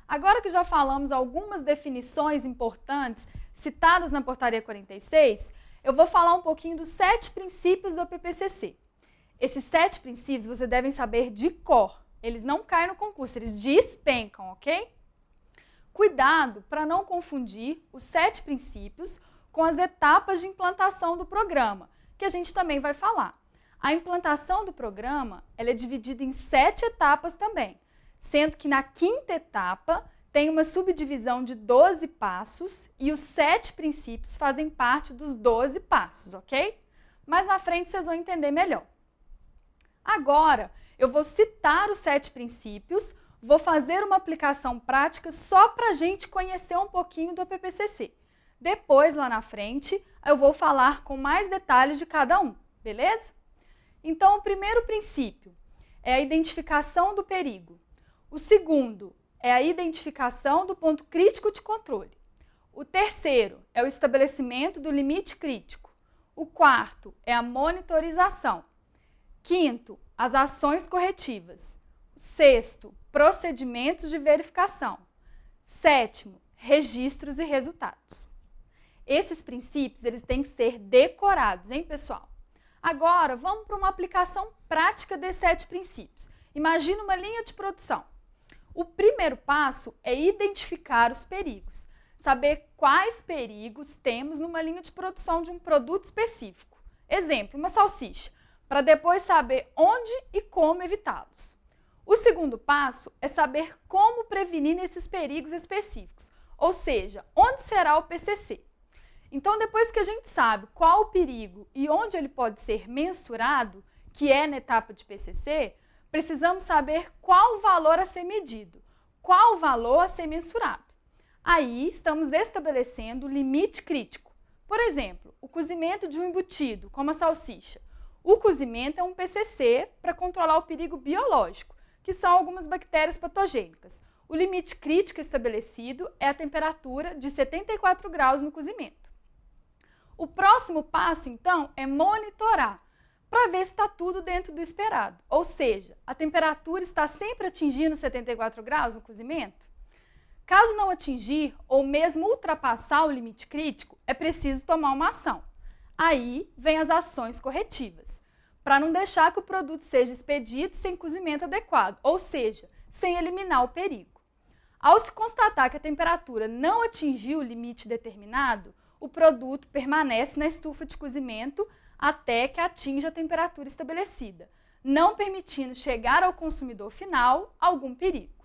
Agora que já falamos algumas definições importantes citadas na Portaria 46, eu vou falar um pouquinho dos 7 princípios do APPCC. Esses 7 princípios vocês devem saber de cor. Eles não caem no concurso, eles despencam, ok? Cuidado para não confundir os 7 princípios com as etapas de implantação do programa, que a gente também vai falar. A implantação do programa ela é dividida em 7 etapas também, sendo que na 5ª etapa tem uma subdivisão de 12 passos e os 7 princípios fazem parte dos 12 passos, ok? Mas na frente vocês vão entender melhor. Agora, eu vou citar os 7 princípios, vou fazer uma aplicação prática só para a gente conhecer um pouquinho do APPCC. Depois, lá na frente, eu vou falar com mais detalhes de cada um, beleza? Então, o primeiro princípio é a identificação do perigo. O segundo é a identificação do ponto crítico de controle. O terceiro é o estabelecimento do limite crítico. O quarto é a monitorização. Quinto, as ações corretivas. Sexto, procedimentos de verificação. Sétimo, registros e resultados. Esses princípios eles têm que ser decorados, hein, pessoal? Agora, vamos para uma aplicação prática desses 7 princípios. Imagina uma linha de produção. O primeiro passo é identificar os perigos, saber quais perigos temos numa linha de produção de um produto específico. Exemplo, uma salsicha, para depois saber onde e como evitá-los. O segundo passo é saber como prevenir esses perigos específicos, ou seja, onde será o PCC. Então, depois que a gente sabe qual o perigo e onde ele pode ser mensurado, que é na etapa de PCC, precisamos saber qual o valor a ser medido, qual o valor a ser mensurado. Aí, estamos estabelecendo o limite crítico. Por exemplo, o cozimento de um embutido, como a salsicha. O cozimento é um PCC para controlar o perigo biológico, que são algumas bactérias patogênicas. O limite crítico estabelecido é a temperatura de 74 graus no cozimento. O próximo passo, então, é monitorar, para ver se está tudo dentro do esperado. Ou seja, a temperatura está sempre atingindo 74 graus no cozimento? Caso não atingir, ou mesmo ultrapassar o limite crítico, é preciso tomar uma ação. Aí vem as ações corretivas, para não deixar que o produto seja expedido sem cozimento adequado, ou seja, sem eliminar o perigo. Ao se constatar que a temperatura não atingiu o limite determinado, o produto permanece na estufa de cozimento até que atinja a temperatura estabelecida, não permitindo chegar ao consumidor final algum perigo.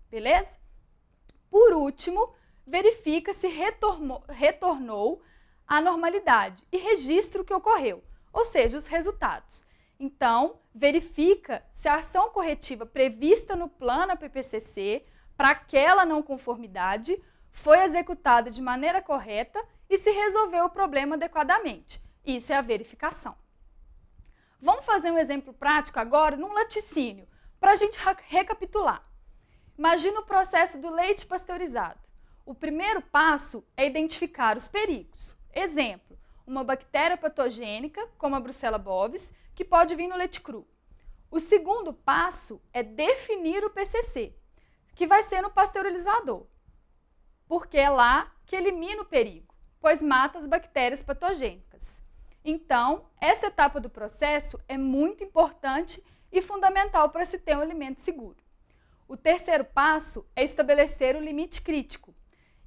Beleza? Por último, verifica se retornou à normalidade e registra o que ocorreu, ou seja, os resultados. Então, verifica se a ação corretiva prevista no plano APPCC para aquela não conformidade foi executada de maneira correta e se resolveu o problema adequadamente. Isso é a verificação. Vamos fazer um exemplo prático agora num laticínio, para a gente recapitular. Imagina o processo do leite pasteurizado. O primeiro passo é identificar os perigos. Exemplo, uma bactéria patogênica, como a Brucella bovis, que pode vir no leite cru. O segundo passo é definir o PCC, que vai ser no pasteurizador, porque é lá que elimina o perigo, pois mata as bactérias patogênicas. Então, essa etapa do processo é muito importante e fundamental para se ter um alimento seguro. O terceiro passo é estabelecer o limite crítico.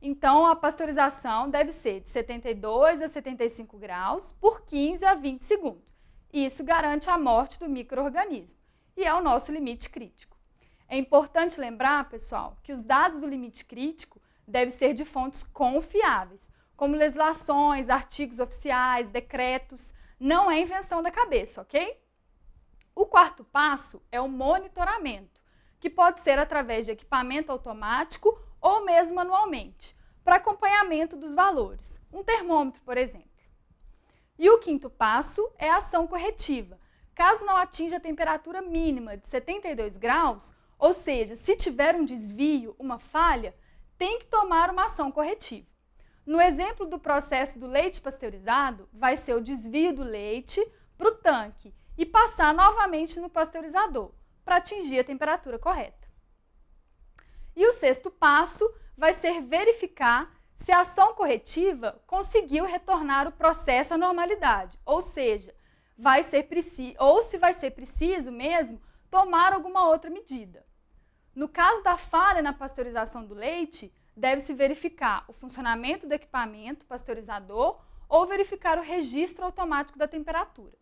Então, a pasteurização deve ser de 72 a 75 graus por 15 a 20 segundos. Isso garante a morte do micro-organismo e é o nosso limite crítico. É importante lembrar, pessoal, que os dados do limite crítico devem ser de fontes confiáveis, como legislações, artigos oficiais, decretos, não é invenção da cabeça, ok? O quarto passo é o monitoramento, que pode ser através de equipamento automático ou mesmo manualmente, para acompanhamento dos valores, um termômetro, por exemplo. E o quinto passo é a ação corretiva. Caso não atinja a temperatura mínima de 72 graus, ou seja, se tiver um desvio, uma falha, tem que tomar uma ação corretiva. No exemplo do processo do leite pasteurizado, vai ser o desvio do leite para o tanque e passar novamente no pasteurizador, para atingir a temperatura correta. E o sexto passo vai ser verificar se a ação corretiva conseguiu retornar o processo à normalidade, ou seja, se vai ser preciso mesmo tomar alguma outra medida. No caso da falha na pasteurização do leite, deve-se verificar o funcionamento do equipamento pasteurizador ou verificar o registro automático da temperatura.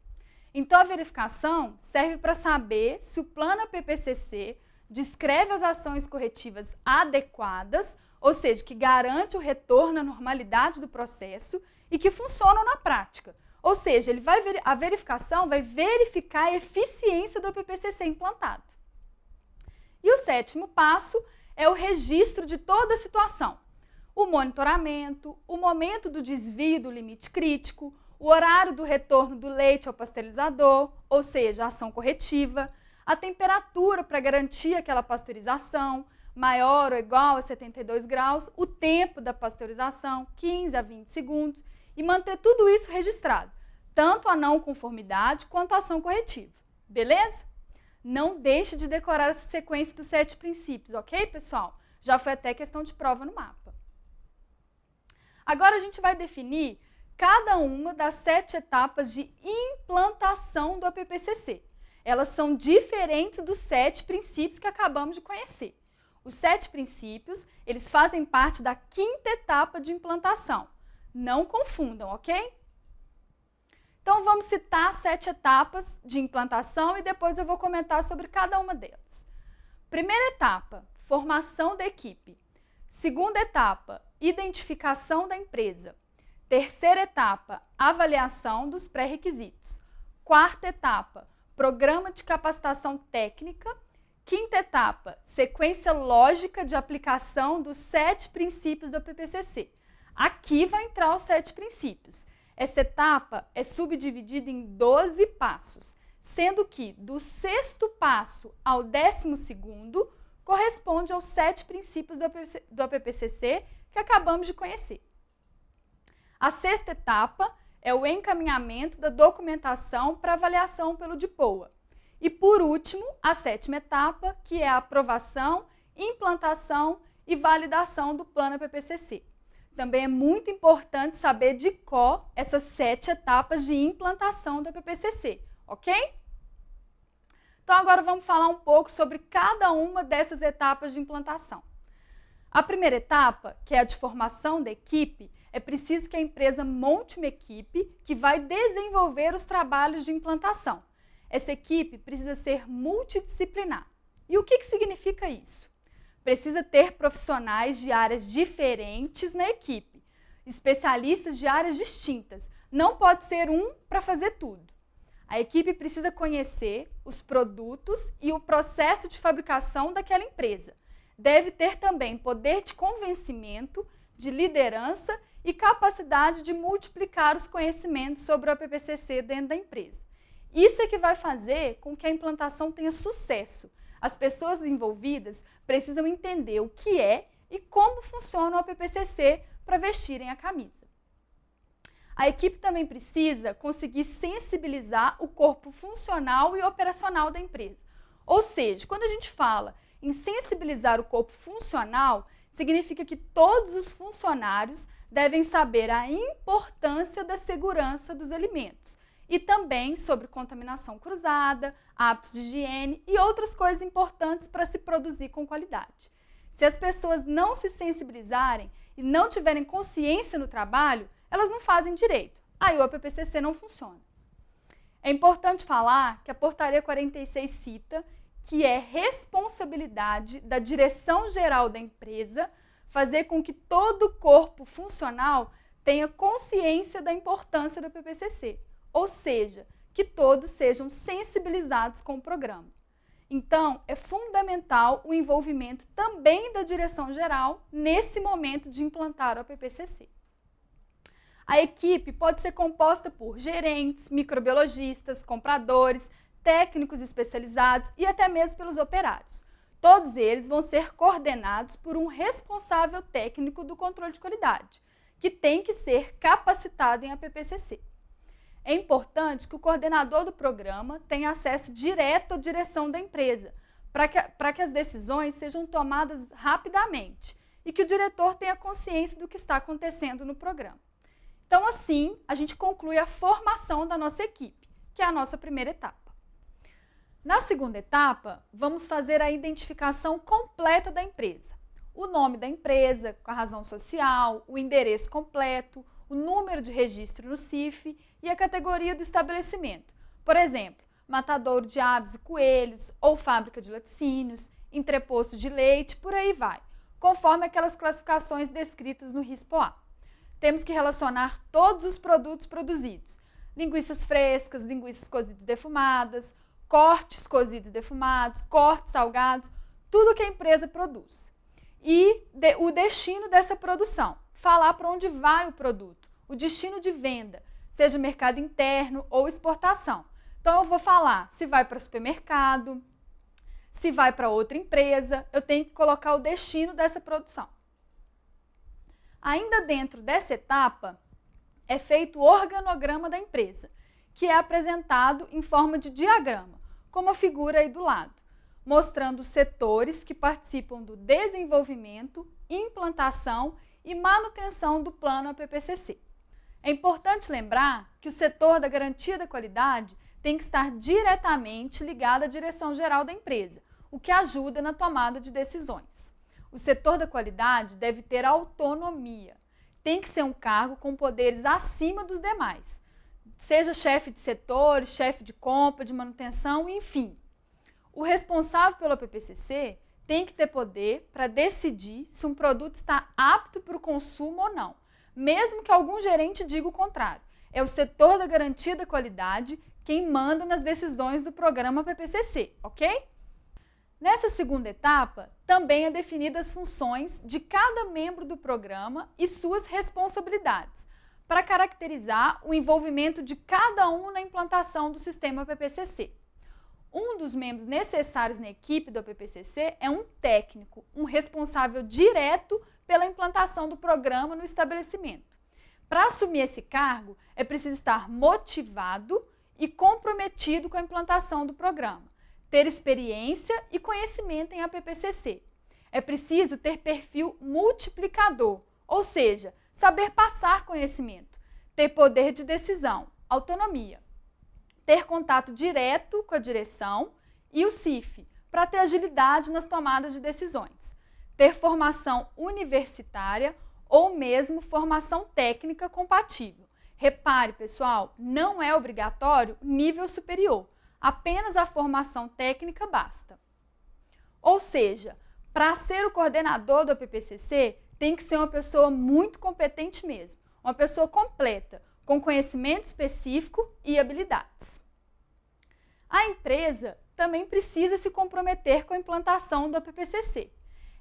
Então, a verificação serve para saber se o plano APPCC descreve as ações corretivas adequadas, ou seja, que garante o retorno à normalidade do processo e que funcionam na prática. Ou seja, a verificação vai verificar a eficiência do APPCC implantado. E o sétimo passo é o registro de toda a situação. O monitoramento, o momento do desvio do limite crítico, o horário do retorno do leite ao pasteurizador, ou seja, a ação corretiva, a temperatura para garantir aquela pasteurização, maior ou igual a 72 graus, o tempo da pasteurização, 15 a 20 segundos, e manter tudo isso registrado, tanto a não conformidade quanto a ação corretiva. Beleza? Não deixe de decorar essa sequência dos 7 princípios, ok, pessoal? Já foi até questão de prova no mapa. Agora a gente vai definir cada uma das 7 etapas de implantação do APPCC. Elas são diferentes dos 7 princípios que acabamos de conhecer. Os 7 princípios, eles fazem parte da 5ª etapa de implantação. Não confundam, ok? Então, vamos citar 7 etapas de implantação e depois eu vou comentar sobre cada uma delas. Primeira etapa, formação da equipe. Segunda etapa, identificação da empresa. Terceira etapa, avaliação dos pré-requisitos. Quarta etapa, programa de capacitação técnica. Quinta etapa, sequência lógica de aplicação dos 7 princípios do APPCC. Aqui vai entrar os 7 princípios. Essa etapa é subdividida em 12 passos, sendo que do 6º passo ao 12º corresponde aos 7 princípios do APPCC que acabamos de conhecer. A 6ª etapa é o encaminhamento da documentação para avaliação pelo DIPOA. E, por último, a 7ª etapa, que é a aprovação, implantação e validação do plano APPCC. Também é muito importante saber de cor essas 7 etapas de implantação do APPCC, ok? Então, agora vamos falar um pouco sobre cada uma dessas etapas de implantação. A primeira etapa, que é a de formação da equipe, é preciso que a empresa monte uma equipe que vai desenvolver os trabalhos de implantação. Essa equipe precisa ser multidisciplinar. E o que significa isso? Precisa ter profissionais de áreas diferentes na equipe, especialistas de áreas distintas. Não pode ser um para fazer tudo. A equipe precisa conhecer os produtos e o processo de fabricação daquela empresa. Deve ter também poder de convencimento, de liderança e capacidade de multiplicar os conhecimentos sobre o APPCC dentro da empresa. Isso é que vai fazer com que a implantação tenha sucesso. As pessoas envolvidas precisam entender o que é e como funciona o APPCC para vestirem a camisa. A equipe também precisa conseguir sensibilizar o corpo funcional e operacional da empresa. Ou seja, quando a gente fala em sensibilizar o corpo funcional, significa que todos os funcionários devem saber a importância da segurança dos alimentos e também sobre contaminação cruzada, hábitos de higiene e outras coisas importantes para se produzir com qualidade. Se as pessoas não se sensibilizarem e não tiverem consciência no trabalho, elas não fazem direito. Aí o APPCC não funciona. É importante falar que a Portaria 46 cita que é responsabilidade da direção-geral da empresa fazer com que todo o corpo funcional tenha consciência da importância do APPCC, ou seja, que todos sejam sensibilizados com o programa. Então, é fundamental o envolvimento também da direção-geral nesse momento de implantar o APPCC. A equipe pode ser composta por gerentes, microbiologistas, compradores, técnicos especializados e até mesmo pelos operários. Todos eles vão ser coordenados por um responsável técnico do controle de qualidade, que tem que ser capacitado em APPCC. É importante que o coordenador do programa tenha acesso direto à direção da empresa, para que as decisões sejam tomadas rapidamente e que o diretor tenha consciência do que está acontecendo no programa. Então, assim, a gente conclui a formação da nossa equipe, que é a nossa primeira etapa. Na segunda etapa, vamos fazer a identificação completa da empresa. O nome da empresa, com a razão social, o endereço completo, o número de registro no CIF e a categoria do estabelecimento. Por exemplo, matadouro de aves e coelhos, ou fábrica de laticínios, entreposto de leite, por aí vai, conforme aquelas classificações descritas no RISPO-A. Temos que relacionar todos os produtos produzidos, linguiças frescas, linguiças cozidas e defumadas, cortes cozidos e defumados, cortes salgados, tudo que a empresa produz. E o destino dessa produção, falar para onde vai o produto, o destino de venda, seja mercado interno ou exportação. Então, eu vou falar se vai para supermercado, se vai para outra empresa, eu tenho que colocar o destino dessa produção. Ainda dentro dessa etapa, é feito o organograma da empresa, que é apresentado em forma de diagrama, como a figura aí do lado, mostrando os setores que participam do desenvolvimento, implantação e manutenção do plano APPCC. É importante lembrar que o setor da garantia da qualidade tem que estar diretamente ligado à direção-geral da empresa, o que ajuda na tomada de decisões. O setor da qualidade deve ter autonomia. Tem que ser um cargo com poderes acima dos demais, seja chefe de setor, chefe de compra, de manutenção, enfim. O responsável pelo APPCC tem que ter poder para decidir se um produto está apto para o consumo ou não, mesmo que algum gerente diga o contrário. É o setor da garantia da qualidade quem manda nas decisões do programa APPCC, ok? Nessa segunda etapa, também é definidas as funções de cada membro do programa e suas responsabilidades, para caracterizar o envolvimento de cada um na implantação do sistema APPCC. Um dos membros necessários na equipe do APPCC é um técnico, um responsável direto pela implantação do programa no estabelecimento. Para assumir esse cargo, é preciso estar motivado e comprometido com a implantação do programa, ter experiência e conhecimento em APPCC. É preciso ter perfil multiplicador, ou seja, saber passar conhecimento, ter poder de decisão, autonomia, ter contato direto com a direção e o CIF, para ter agilidade nas tomadas de decisões, ter formação universitária ou mesmo formação técnica compatível. Repare, pessoal, não é obrigatório nível superior, apenas a formação técnica basta. Ou seja, para ser o coordenador do APPCC, tem que ser uma pessoa muito competente mesmo, uma pessoa completa, com conhecimento específico e habilidades. A empresa também precisa se comprometer com a implantação do APPCC.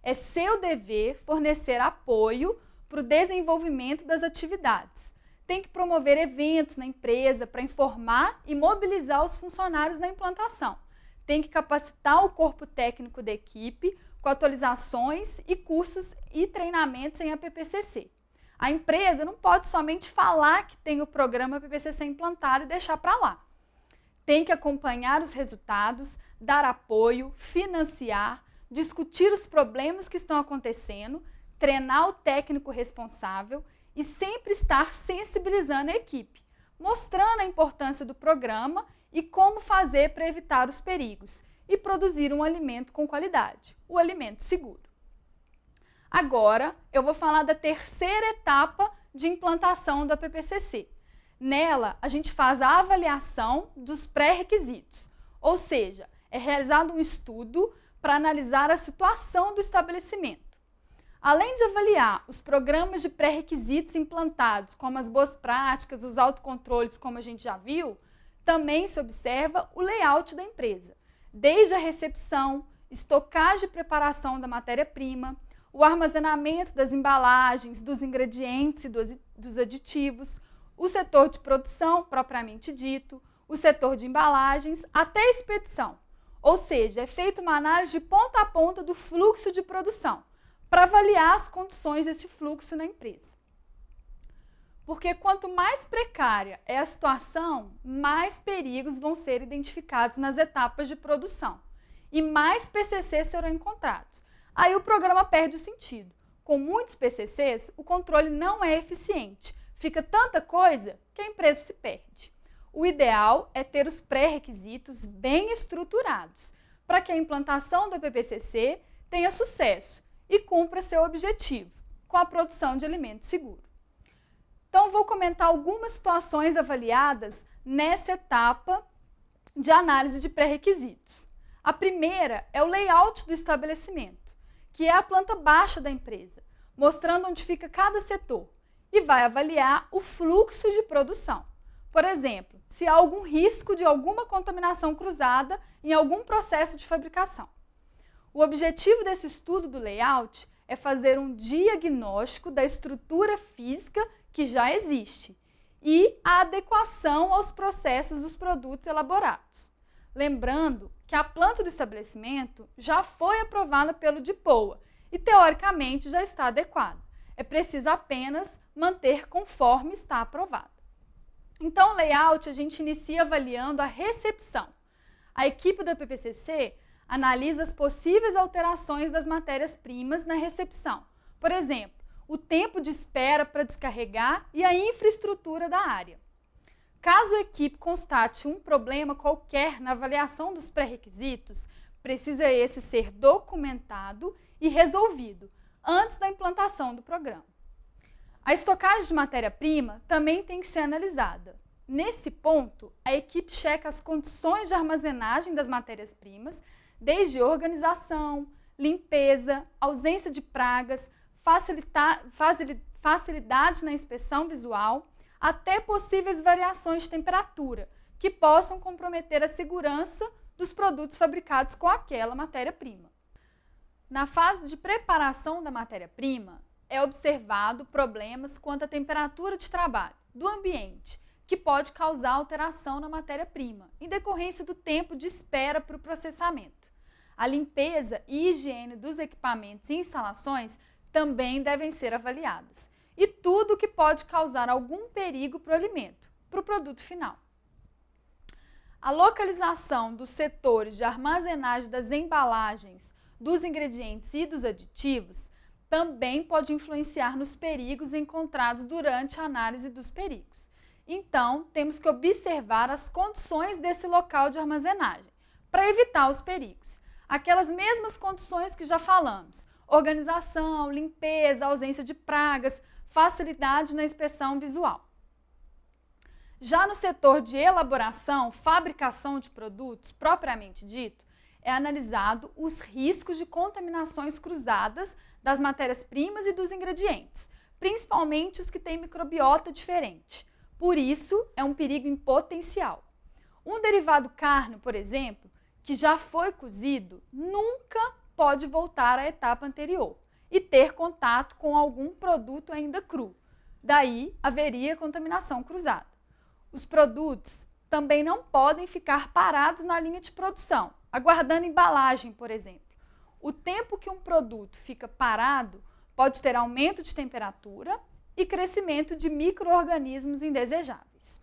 É seu dever fornecer apoio para o desenvolvimento das atividades. Tem que promover eventos na empresa para informar e mobilizar os funcionários na implantação. Tem que capacitar o corpo técnico da equipe com atualizações e cursos e treinamentos em APPCC. A empresa não pode somente falar que tem o programa APPCC implantado e deixar para lá. Tem que acompanhar os resultados, dar apoio, financiar, discutir os problemas que estão acontecendo, treinar o técnico responsável e sempre estar sensibilizando a equipe, mostrando a importância do programa e como fazer para evitar os perigos e produzir um alimento com qualidade, o alimento seguro. Agora, eu vou falar da terceira etapa de implantação do APPCC. Nela, a gente faz a avaliação dos pré-requisitos, ou seja, é realizado um estudo para analisar a situação do estabelecimento. Além de avaliar os programas de pré-requisitos implantados, como as boas práticas, os autocontroles, como a gente já viu, também se observa o layout da empresa, desde a recepção, estocagem e preparação da matéria-prima, o armazenamento das embalagens, dos ingredientes e dos aditivos, o setor de produção, propriamente dito, o setor de embalagens, até a expedição. Ou seja, é feita uma análise de ponta a ponta do fluxo de produção, para avaliar as condições desse fluxo na empresa. Porque quanto mais precária é a situação, mais perigos vão ser identificados nas etapas de produção. e mais PCCs serão encontrados. Aí o programa perde o sentido. Com muitos PCCs, o controle não é eficiente. Fica tanta coisa que a empresa se perde. O ideal é ter os pré-requisitos bem estruturados, para que a implantação do PPCC tenha sucesso e cumpra seu objetivo, com a produção de alimento seguro. Então, vou comentar algumas situações avaliadas nessa etapa de análise de pré-requisitos. A primeira é o layout do estabelecimento, que é a planta baixa da empresa, mostrando onde fica cada setor, e vai avaliar o fluxo de produção. Por exemplo, se há algum risco de alguma contaminação cruzada em algum processo de fabricação. O objetivo desse estudo do layout é fazer um diagnóstico da estrutura física que já existe e a adequação aos processos dos produtos elaborados. Lembrando que a planta do estabelecimento já foi aprovada pelo DIPOA e, teoricamente, já está adequada. É preciso apenas manter conforme está aprovada. Então, o layout a gente inicia avaliando a recepção. A equipe do PPCC analisa as possíveis alterações das matérias-primas na recepção. Por exemplo, o tempo de espera para descarregar e a infraestrutura da área. Caso a equipe constate um problema qualquer na avaliação dos pré-requisitos, precisa esse ser documentado e resolvido antes da implantação do programa. A estocagem de matéria-prima também tem que ser analisada. Nesse ponto, a equipe checa as condições de armazenagem das matérias-primas, desde organização, limpeza, ausência de pragas, facilidade na inspeção visual, até possíveis variações de temperatura, que possam comprometer a segurança dos produtos fabricados com aquela matéria-prima. Na fase de preparação da matéria-prima, é observado problemas quanto à temperatura de trabalho do ambiente, que pode causar alteração na matéria-prima, em decorrência do tempo de espera para o processamento. A limpeza e higiene dos equipamentos e instalações também devem ser avaliadas. E tudo que pode causar algum perigo para o alimento, para o produto final. A localização dos setores de armazenagem das embalagens, dos ingredientes e dos aditivos também pode influenciar nos perigos encontrados durante a análise dos perigos. Então, temos que observar as condições desse local de armazenagem, para evitar os perigos. Aquelas mesmas condições que já falamos: organização, limpeza, ausência de pragas, facilidade na inspeção visual. Já no setor de elaboração, fabricação de produtos, propriamente dito, é analisado os riscos de contaminações cruzadas das matérias-primas e dos ingredientes, principalmente os que têm microbiota diferente. Por isso, é um perigo em potencial. Um derivado carne, por exemplo, que já foi cozido, nunca pode voltar à etapa anterior e ter contato com algum produto ainda cru. Daí, haveria contaminação cruzada. Os produtos também não podem ficar parados na linha de produção, aguardando embalagem, por exemplo. O tempo que um produto fica parado pode ter aumento de temperatura e crescimento de micro-organismos indesejáveis.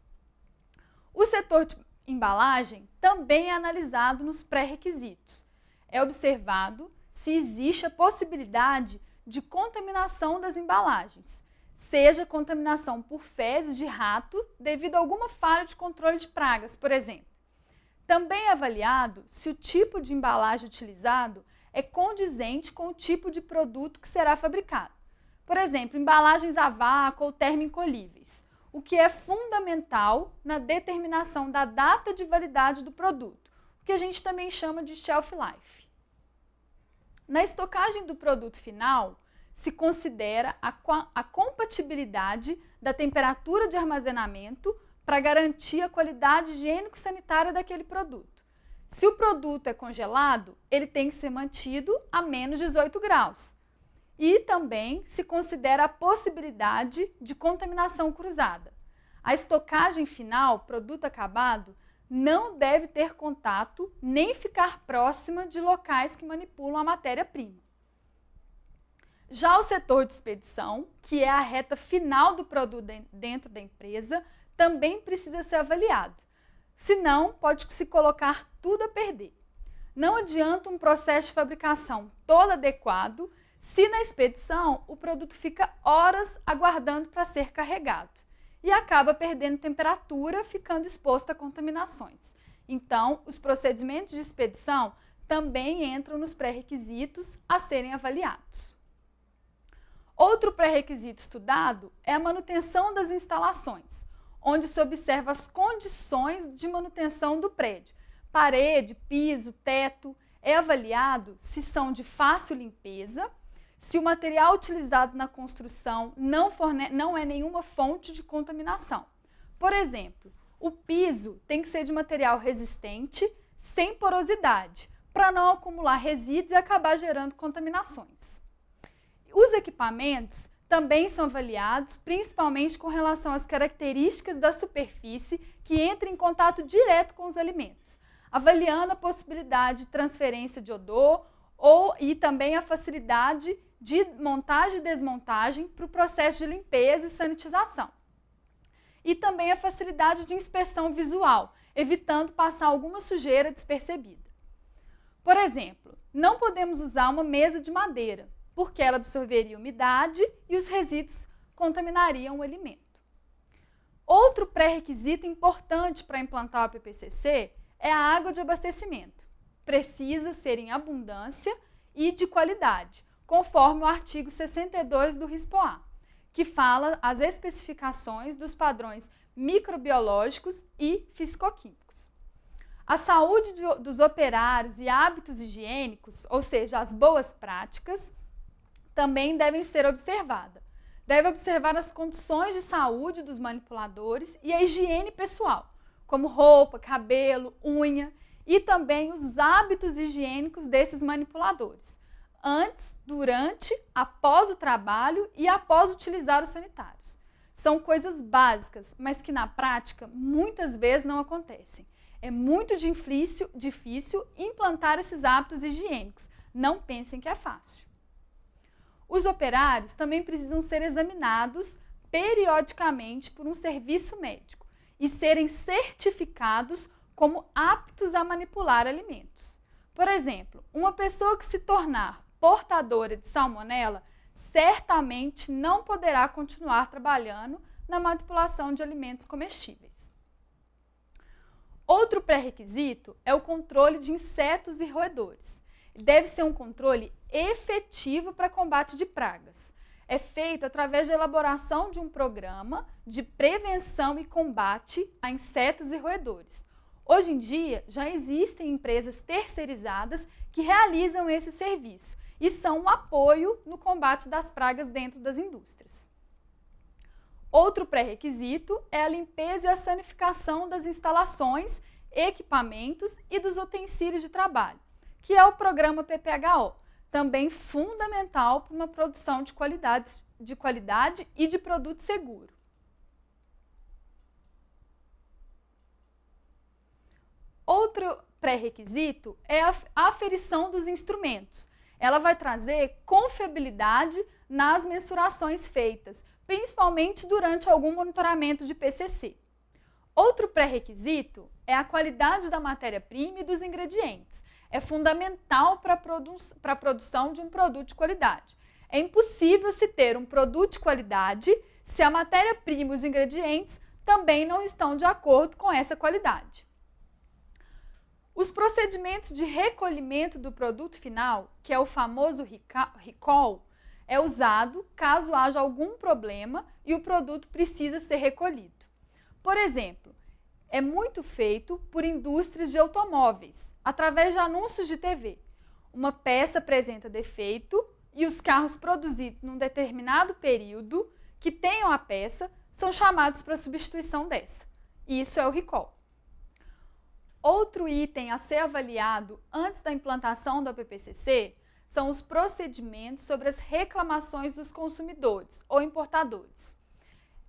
O setor de embalagem também é analisado nos pré-requisitos. É observado se existe a possibilidade de contaminação das embalagens, seja contaminação por fezes de rato devido a alguma falha de controle de pragas, por exemplo. Também é avaliado se o tipo de embalagem utilizado é condizente com o tipo de produto que será fabricado. Por exemplo, embalagens a vácuo ou termoencolhíveis, o que é fundamental na determinação da data de validade do produto, o que a gente também chama de shelf life. Na estocagem do produto final, se considera a compatibilidade da temperatura de armazenamento para garantir a qualidade higiênico-sanitária daquele produto. Se o produto é congelado, ele tem que ser mantido a menos 18 graus. E também se considera a possibilidade de contaminação cruzada. A estocagem final, produto acabado, não deve ter contato nem ficar próxima de locais que manipulam a matéria-prima. Já o setor de expedição, que é a reta final do produto dentro da empresa, também precisa ser avaliado. Senão, pode se colocar tudo a perder. não adianta um processo de fabricação todo adequado se na expedição o produto fica horas aguardando para ser carregado e acaba perdendo temperatura, ficando exposto a contaminações. Então, os procedimentos de expedição também entram nos pré-requisitos a serem avaliados. Outro pré-requisito estudado é a manutenção das instalações, onde se observa as condições de manutenção do prédio. Parede, piso, teto, é avaliado se são de fácil limpeza, se o material utilizado na construção não é nenhuma fonte de contaminação. Por exemplo, o piso tem que ser de material resistente, sem porosidade, para não acumular resíduos e acabar gerando contaminações. Os equipamentos também são avaliados, principalmente com relação às características da superfície que entra em contato direto com os alimentos, avaliando a possibilidade de transferência de odor e também a facilidade de montagem e desmontagem para o processo de limpeza e sanitização. E também a facilidade de inspeção visual, evitando passar alguma sujeira despercebida. Por exemplo, não podemos usar uma mesa de madeira, porque ela absorveria umidade e os resíduos contaminariam o alimento. Outro pré-requisito importante para implantar o PPCC é a água de abastecimento. Precisa ser em abundância e de qualidade, conforme o artigo 62 do RISPOA, que fala as especificações dos padrões microbiológicos e fisicoquímicos. A saúde dos operários e hábitos higiênicos, ou seja, as boas práticas, também devem ser observadas. Deve observar as condições de saúde dos manipuladores e a higiene pessoal, como roupa, cabelo, unha, e também os hábitos higiênicos desses manipuladores, antes, durante, após o trabalho e após utilizar os sanitários. São coisas básicas, mas que na prática muitas vezes não acontecem. É muito difícil implantar esses hábitos higiênicos. Não pensem que é fácil. Os operários também precisam ser examinados periodicamente por um serviço médico e serem certificados como aptos a manipular alimentos. Por exemplo, uma pessoa que se tornar portadora de salmonela certamente não poderá continuar trabalhando na manipulação de alimentos comestíveis. Outro pré-requisito é o controle de insetos e roedores. Deve ser um controle efetivo para combate de pragas. É feito através da elaboração de um programa de prevenção e combate a insetos e roedores. Hoje em dia, já existem empresas terceirizadas que realizam esse serviço e são um apoio no combate das pragas dentro das indústrias. Outro pré-requisito é a limpeza e a sanificação das instalações, equipamentos e dos utensílios de trabalho, que é o programa PPHO, também fundamental para uma produção de qualidade e de produto seguro. Outro pré-requisito é a aferição dos instrumentos. Ela vai trazer confiabilidade nas mensurações feitas, principalmente durante algum monitoramento de PCC. Outro pré-requisito é a qualidade da matéria-prima e dos ingredientes. É fundamental para a produção de um produto de qualidade. É impossível se ter um produto de qualidade se a matéria-prima e os ingredientes também não estão de acordo com essa qualidade. Os procedimentos de recolhimento do produto final, que é o famoso recall, é usado caso haja algum problema e o produto precisa ser recolhido. Por exemplo, é muito feito por indústrias de automóveis, através de anúncios de TV. Uma peça apresenta defeito e os carros produzidos num determinado período que tenham a peça são chamados para substituição dessa. Isso é o recall. Outro item a ser avaliado antes da implantação da PPCC são os procedimentos sobre as reclamações dos consumidores ou importadores.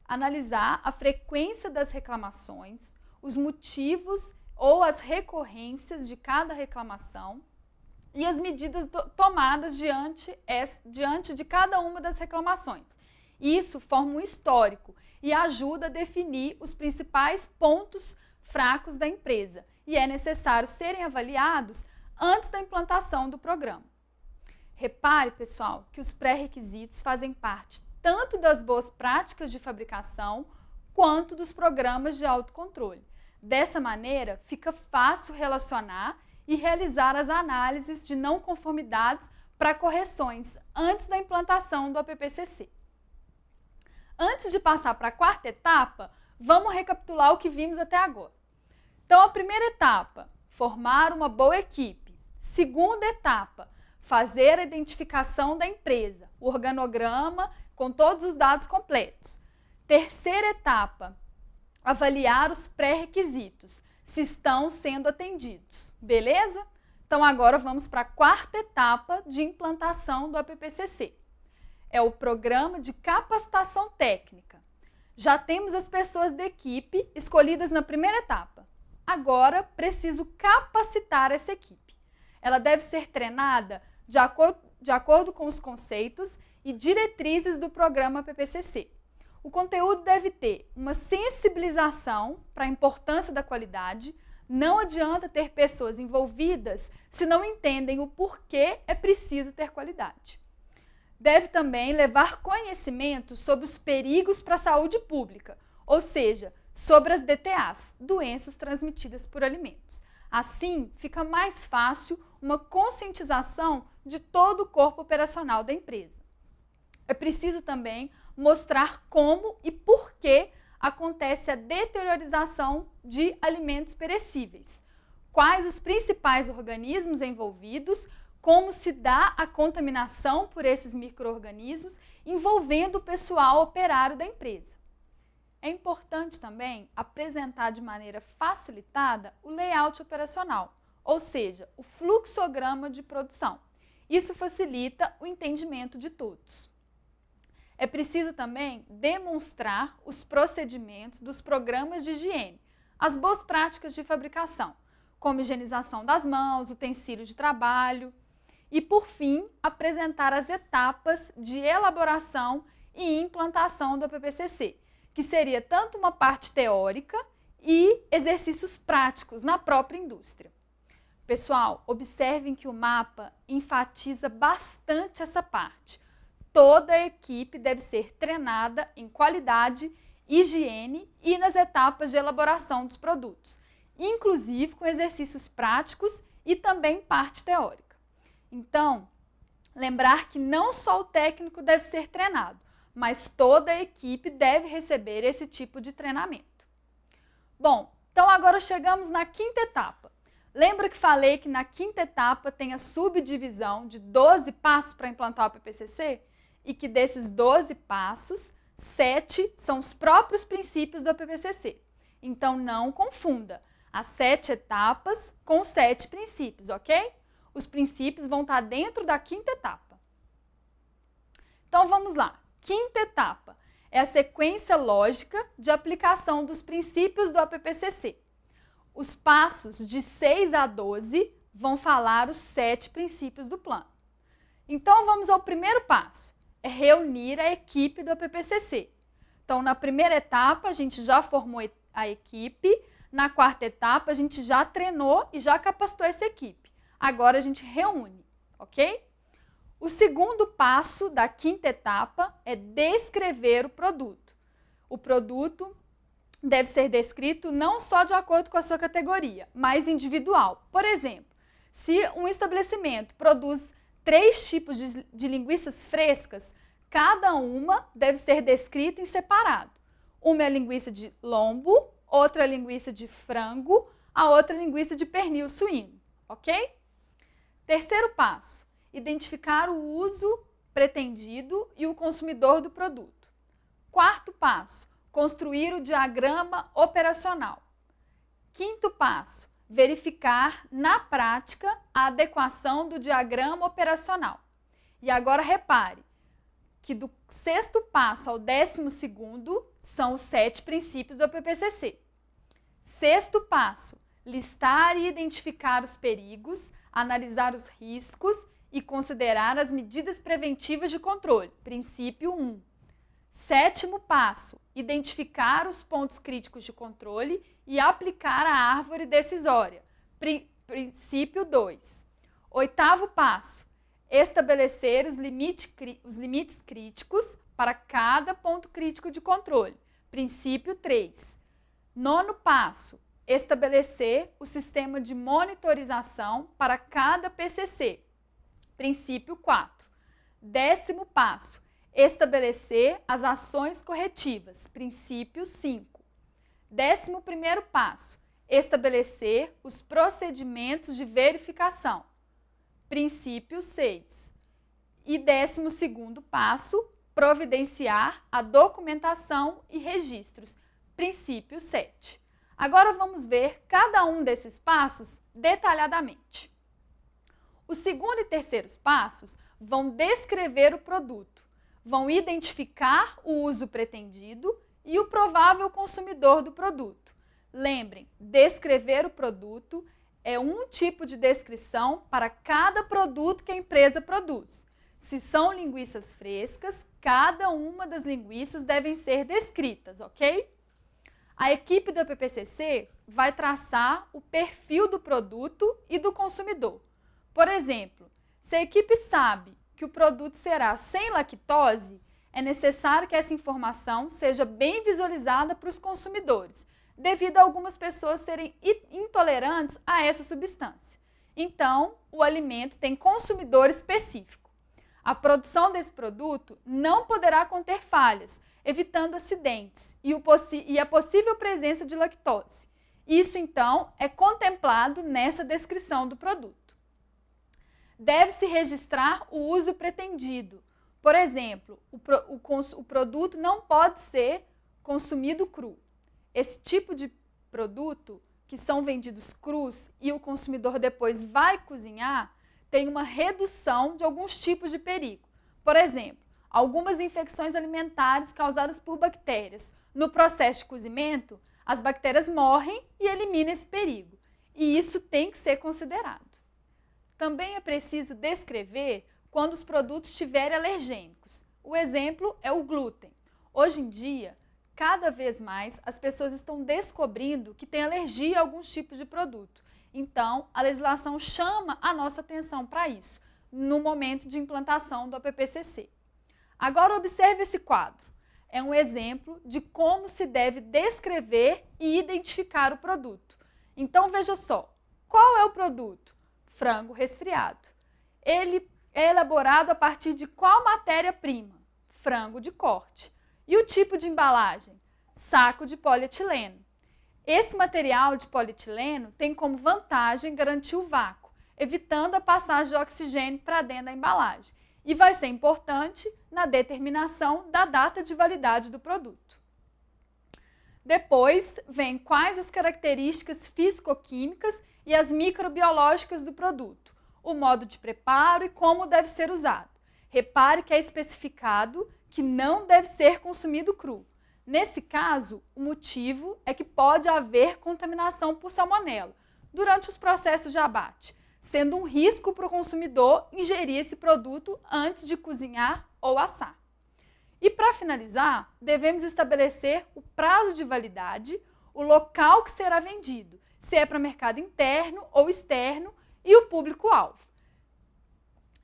Analisar a frequência das reclamações, os motivos ou as recorrências de cada reclamação e as medidas tomadas diante de cada uma das reclamações. Isso forma um histórico e ajuda a definir os principais pontos fracos da empresa e é necessário serem avaliados antes da implantação do programa. Repare, pessoal, que os pré-requisitos fazem parte tanto das boas práticas de fabricação quanto dos programas de autocontrole. Dessa maneira, fica fácil relacionar e realizar as análises de não conformidades para correções antes da implantação do APPCC. Antes de passar para a quarta etapa, vamos recapitular o que vimos até agora. Então, a primeira etapa, formar uma boa equipe. Segunda etapa, fazer a identificação da empresa, o organograma com todos os dados completos. Terceira etapa, avaliar os pré-requisitos, se estão sendo atendidos. Beleza? Então, agora vamos para a quarta etapa de implantação do APPCC. É o programa de capacitação técnica. Já temos as pessoas da equipe escolhidas na primeira etapa. Agora, preciso capacitar essa equipe. Ela deve ser treinada de acordo com os conceitos e diretrizes do programa APPCC. O conteúdo deve ter uma sensibilização para a importância da qualidade. Não adianta ter pessoas envolvidas se não entendem o porquê é preciso ter qualidade. Deve também levar conhecimento sobre os perigos para a saúde pública, ou seja, sobre as DTAs, doenças transmitidas por alimentos. Assim, fica mais fácil uma conscientização de todo o corpo operacional da empresa. É preciso também mostrar como e por que acontece a deteriorização de alimentos perecíveis, quais os principais organismos envolvidos, como se dá a contaminação por esses micro-organismos envolvendo o pessoal operário da empresa. É importante também apresentar de maneira facilitada o layout operacional, ou seja, o fluxograma de produção. Isso facilita o entendimento de todos. É preciso também demonstrar os procedimentos dos programas de higiene, as boas práticas de fabricação, como higienização das mãos, utensílios de trabalho e, por fim, apresentar as etapas de elaboração e implantação do APPCC, que seria tanto uma parte teórica e exercícios práticos na própria indústria. Pessoal, observem que o mapa enfatiza bastante essa parte. Toda a equipe deve ser treinada em qualidade, higiene e nas etapas de elaboração dos produtos, inclusive com exercícios práticos e também parte teórica. Então, lembrar que não só o técnico deve ser treinado, mas toda a equipe deve receber esse tipo de treinamento. Bom, então agora chegamos na quinta etapa. Lembra que falei que na quinta etapa tem a subdivisão de 12 passos para implantar o APPCC? E que desses 12 passos, 7 são os próprios princípios do APPCC. Então, não confunda as 7 etapas com os 7 princípios, ok? Os princípios vão estar dentro da quinta etapa. Então, vamos lá. Quinta etapa é a sequência lógica de aplicação dos princípios do APPCC. Os passos de 6 a 12 vão falar os 7 princípios do plano. Então, vamos ao primeiro passo. É reunir a equipe do APPCC. Então, na primeira etapa, a gente já formou a equipe. Na quarta etapa, a gente já treinou e já capacitou essa equipe. Agora, a gente reúne, ok? O segundo passo da quinta etapa é descrever o produto. O produto deve ser descrito não só de acordo com a sua categoria, mas individual. Por exemplo, se um estabelecimento produz 3 tipos de linguiças frescas, cada uma deve ser descrita em separado. Uma é a linguiça de lombo, outra é a linguiça de frango, a outra é a linguiça de pernil suíno, ok? Terceiro passo, identificar o uso pretendido e o consumidor do produto. Quarto passo, construir o diagrama operacional. Quinto passo, verificar na prática a adequação do diagrama operacional. E agora repare que do 6º passo ao 12º são os 7 princípios do APPCC. 6º passo, listar e identificar os perigos, analisar os riscos e considerar as medidas preventivas de controle, princípio 1. 7º passo, identificar os pontos críticos de controle e aplicar a árvore decisória, princípio 2. 8º passo, estabelecer os limites críticos para cada ponto crítico de controle. Princípio 3. 9º passo, estabelecer o sistema de monitorização para cada PCC. Princípio 4. 10º passo, estabelecer as ações corretivas. Princípio 5. 11º passo, estabelecer os procedimentos de verificação. Princípio 6. E 12º passo, providenciar a documentação e registros. Princípio 7. Agora vamos ver cada um desses passos detalhadamente. Os 2º e 3º passos vão descrever o produto, vão identificar o uso pretendido e o provável consumidor do produto. Lembrem, descrever o produto é um tipo de descrição para cada produto que a empresa produz. Se são linguiças frescas, cada uma das linguiças devem ser descritas, ok? A equipe do PPCC vai traçar o perfil do produto e do consumidor. Por exemplo, se a equipe sabe que o produto será sem lactose, é necessário que essa informação seja bem visualizada para os consumidores, devido a algumas pessoas serem intolerantes a essa substância. Então, o alimento tem consumidor específico. A produção desse produto não poderá conter falhas, evitando acidentes e a possível presença de lactose. Isso, então, é contemplado nessa descrição do produto. Deve-se registrar o uso pretendido. Por exemplo, o produto não pode ser consumido cru. Esse tipo de produto, que são vendidos crus e o consumidor depois vai cozinhar, tem uma redução de alguns tipos de perigo. Por exemplo, algumas infecções alimentares causadas por bactérias. No processo de cozimento, as bactérias morrem e eliminam esse perigo. E isso tem que ser considerado. Também é preciso descrever quando os produtos estiverem alergênicos. O exemplo é o glúten. Hoje em dia, cada vez mais as pessoas estão descobrindo que têm alergia a alguns tipos de produto. Então, a legislação chama a nossa atenção para isso, no momento de implantação do APPCC. Agora observe esse quadro. É um exemplo de como se deve descrever e identificar o produto. Então veja só, qual é o produto? Frango resfriado. Ele é elaborado a partir de qual matéria-prima? Frango de corte. E o tipo de embalagem? Saco de polietileno. Esse material de polietileno tem como vantagem garantir o vácuo, evitando a passagem de oxigênio para dentro da embalagem. E vai ser importante na determinação da data de validade do produto. Depois, vem quais as características físico-químicas e as microbiológicas do produto, o modo de preparo e como deve ser usado. Repare que é especificado que não deve ser consumido cru. Nesse caso, o motivo é que pode haver contaminação por salmonela durante os processos de abate, sendo um risco para o consumidor ingerir esse produto antes de cozinhar ou assar. E para finalizar, devemos estabelecer o prazo de validade, o local que será vendido, se é para mercado interno ou externo e o público-alvo.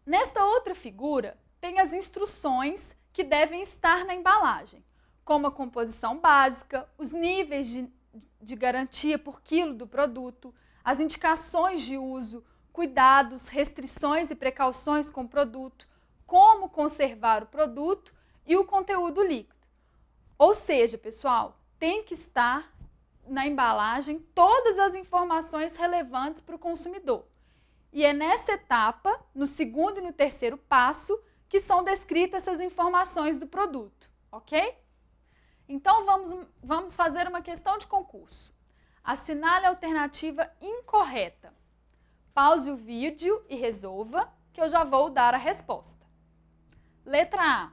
Nesta outra figura, tem as instruções que devem estar na embalagem, como a composição básica, os níveis de garantia por quilo do produto, as indicações de uso, cuidados, restrições e precauções com o produto, como conservar o produto e o conteúdo líquido. Ou seja, pessoal, tem que estar na embalagem todas as informações relevantes para o consumidor. E é nessa etapa, no 2º e no 3º passo, que são descritas essas informações do produto, ok? Então, vamos fazer uma questão de concurso. Assinale a alternativa incorreta. Pause o vídeo e resolva, que eu já vou dar a resposta. Letra A.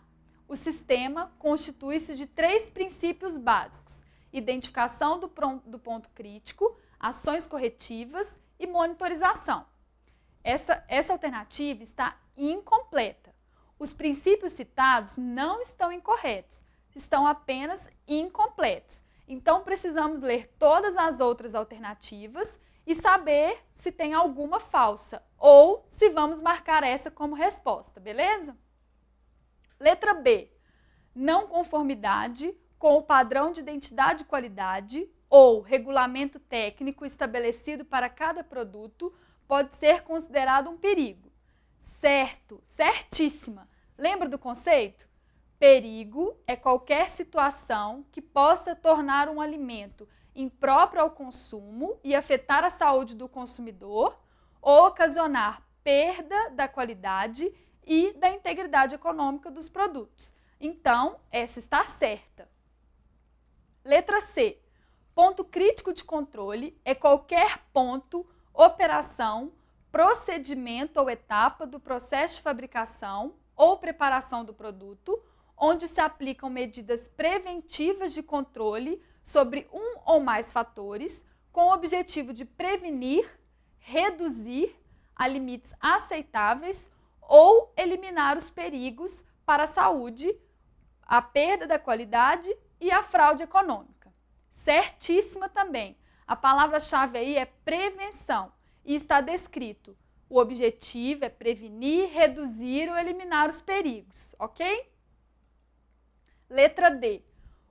O sistema constitui-se de 3 princípios básicos: identificação do ponto crítico, ações corretivas e monitorização. Essa alternativa está incompleta. Os princípios citados não estão incorretos, estão apenas incompletos. Então, precisamos ler todas as outras alternativas e saber se tem alguma falsa ou se vamos marcar essa como resposta, beleza? Letra B. Não conformidade com o padrão de identidade e qualidade ou regulamento técnico estabelecido para cada produto pode ser considerado um perigo. Certo, certíssima. Lembra do conceito? Perigo é qualquer situação que possa tornar um alimento impróprio ao consumo e afetar a saúde do consumidor ou ocasionar perda da qualidade e da integridade econômica dos produtos. Então, essa está certa. Letra C. Ponto crítico de controle é qualquer ponto, operação, procedimento ou etapa do processo de fabricação ou preparação do produto, onde se aplicam medidas preventivas de controle sobre um ou mais fatores, com o objetivo de prevenir, reduzir a limites aceitáveis ou eliminar os perigos para a saúde, a perda da qualidade e a fraude econômica. Certíssima também. A palavra-chave aí é prevenção e está descrito. O objetivo é prevenir, reduzir ou eliminar os perigos, ok? Letra D.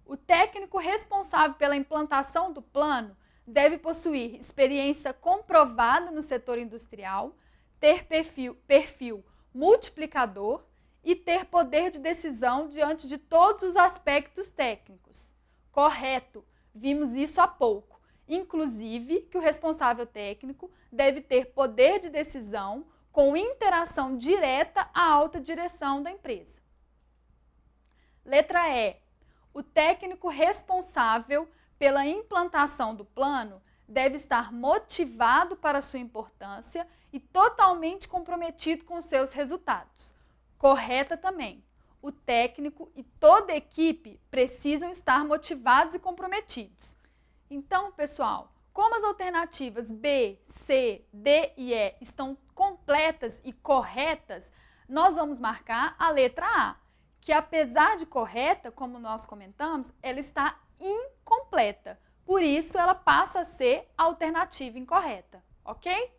O técnico responsável pela implantação do plano deve possuir experiência comprovada no setor industrial, ter perfil multiplicador e ter poder de decisão diante de todos os aspectos técnicos. Correto, vimos isso há pouco. Inclusive que o responsável técnico deve ter poder de decisão com interação direta à alta direção da empresa. Letra E. O técnico responsável pela implantação do plano deve estar motivado para sua importância e totalmente comprometido com seus resultados. Correta também. O técnico e toda a equipe precisam estar motivados e comprometidos. Então, pessoal, como as alternativas B, C, D e E estão completas e corretas, nós vamos marcar a letra A, que apesar de correta, como nós comentamos, ela está incompleta. Por isso, ela passa a ser a alternativa incorreta, ok?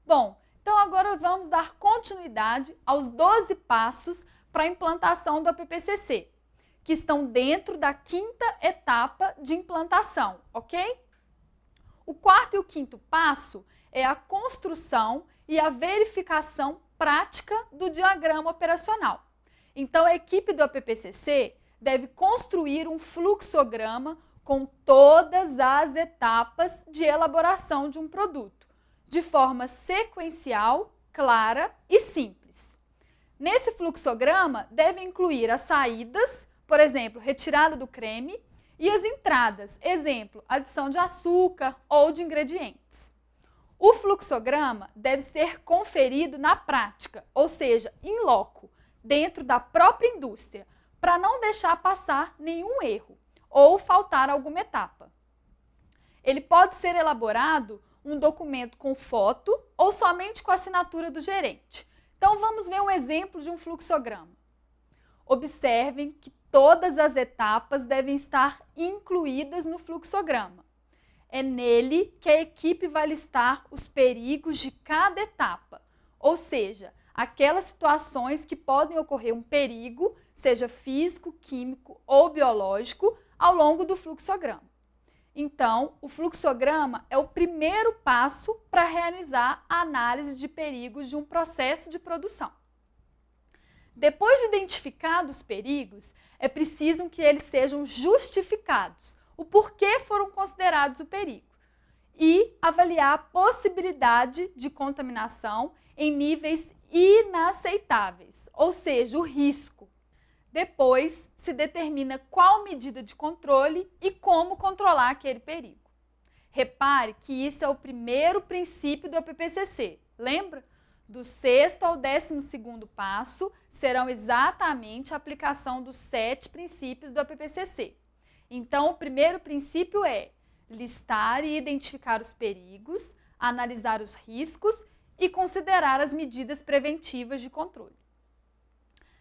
Bom, então agora vamos dar continuidade aos 12 passos para a implantação do APPCC, que estão dentro da 5ª etapa de implantação, ok? O 4º e o 5º passo é a construção e a verificação prática do diagrama operacional. Então, a equipe do APPCC deve construir um fluxograma com todas as etapas de elaboração de um produto, de forma sequencial, clara e simples. Nesse fluxograma, deve incluir as saídas, por exemplo, retirada do creme, e as entradas, exemplo, adição de açúcar ou de ingredientes. O fluxograma deve ser conferido na prática, ou seja, in loco, dentro da própria indústria, para não deixar passar nenhum erro ou faltar alguma etapa. Ele pode ser elaborado um documento com foto ou somente com a assinatura do gerente. Então, vamos ver um exemplo de um fluxograma. Observem que todas as etapas devem estar incluídas no fluxograma. É nele que a equipe vai listar os perigos de cada etapa, ou seja, aquelas situações que podem ocorrer um perigo, seja físico, químico ou biológico, ao longo do fluxograma. Então, o fluxograma é o primeiro passo para realizar a análise de perigos de um processo de produção. Depois de identificados os perigos, é preciso que eles sejam justificados, o porquê foram considerados o perigo, e avaliar a possibilidade de contaminação em níveis inaceitáveis, ou seja, o risco. Depois, se determina qual medida de controle e como controlar aquele perigo. Repare que isso é o primeiro princípio do APPCC. Lembra? Do 6º ao 12º passo serão exatamente a aplicação dos 7 princípios do APPCC. Então, o primeiro princípio é listar e identificar os perigos, analisar os riscos e considerar as medidas preventivas de controle.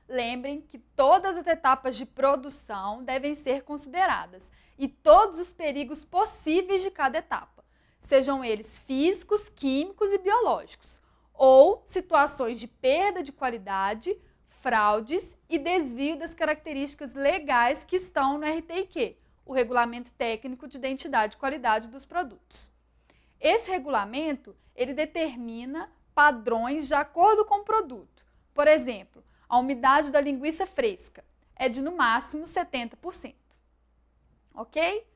Lembrem que todas as etapas de produção devem ser consideradas e todos os perigos possíveis de cada etapa. sejam eles físicos, químicos e biológicos, ou situações de perda de qualidade, fraudes e desvio das características legais que estão no RTIQ, o Regulamento Técnico de Identidade e Qualidade dos Produtos. Esse regulamento, ele determina padrões de acordo com o produto. Por exemplo, a umidade da linguiça fresca é de no máximo 70%. Ok?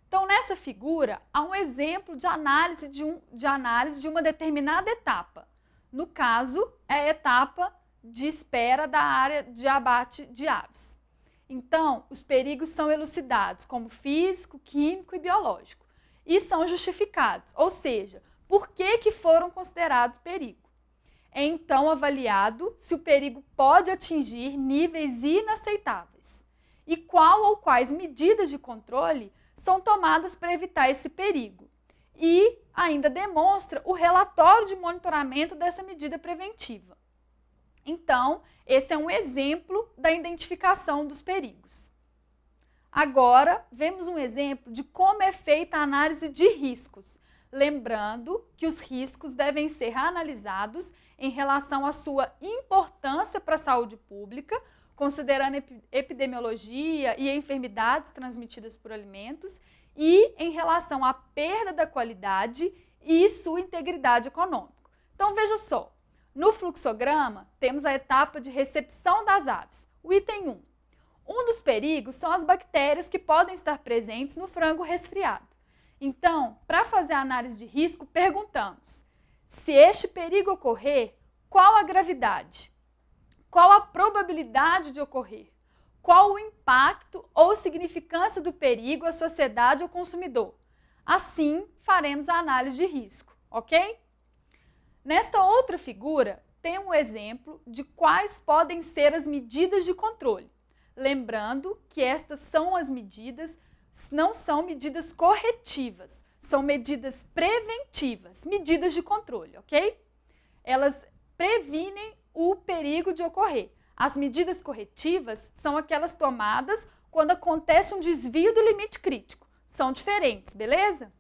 Então, nessa figura, há um exemplo de análise de uma determinada etapa. No caso, é a etapa de espera da área de abate de aves. Então, os perigos são elucidados como físico, químico e biológico e são justificados, ou seja, por que foram considerados perigo. É então avaliado se o perigo pode atingir níveis inaceitáveis e qual ou quais medidas de controle são tomadas para evitar esse perigo. E ainda demonstra o relatório de monitoramento dessa medida preventiva. Então, esse é um exemplo da identificação dos perigos. Agora, vemos um exemplo de como é feita a análise de riscos, lembrando que os riscos devem ser analisados em relação à sua importância para a saúde pública, considerando epidemiologia e enfermidades transmitidas por alimentos, e em relação à perda da qualidade e sua integridade econômica. Então, veja só, no fluxograma temos a etapa de recepção das aves, o item 1. Um dos perigos são as bactérias que podem estar presentes no frango resfriado. Então, para fazer a análise de risco, perguntamos: se este perigo ocorrer, qual a gravidade? Qual a probabilidade de ocorrer? Qual o impacto ou significância do perigo à sociedade ou consumidor? Assim, faremos a análise de risco, ok? Nesta outra figura, tem um exemplo de quais podem ser as medidas de controle. Lembrando que estas são as medidas, não são medidas corretivas, são medidas preventivas, medidas de controle, ok? Elas previnem o perigo de ocorrer. As medidas corretivas são aquelas tomadas quando acontece um desvio do limite crítico. São diferentes, beleza?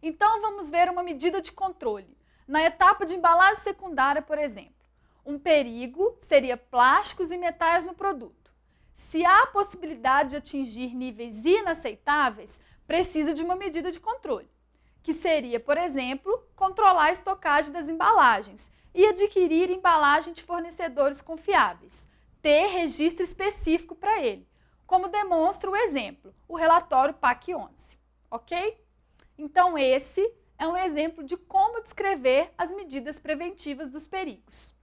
Então, vamos ver uma medida de controle. Na etapa de embalagem secundária, por exemplo, um perigo seria plásticos e metais no produto. Se há a possibilidade de atingir níveis inaceitáveis, precisa de uma medida de controle, que seria, por exemplo, controlar a estocagem das embalagens e adquirir embalagem de fornecedores confiáveis, ter registro específico para ele, como demonstra o exemplo, o relatório PAC 11, ok? Então, esse é um exemplo de como descrever as medidas preventivas dos perigos.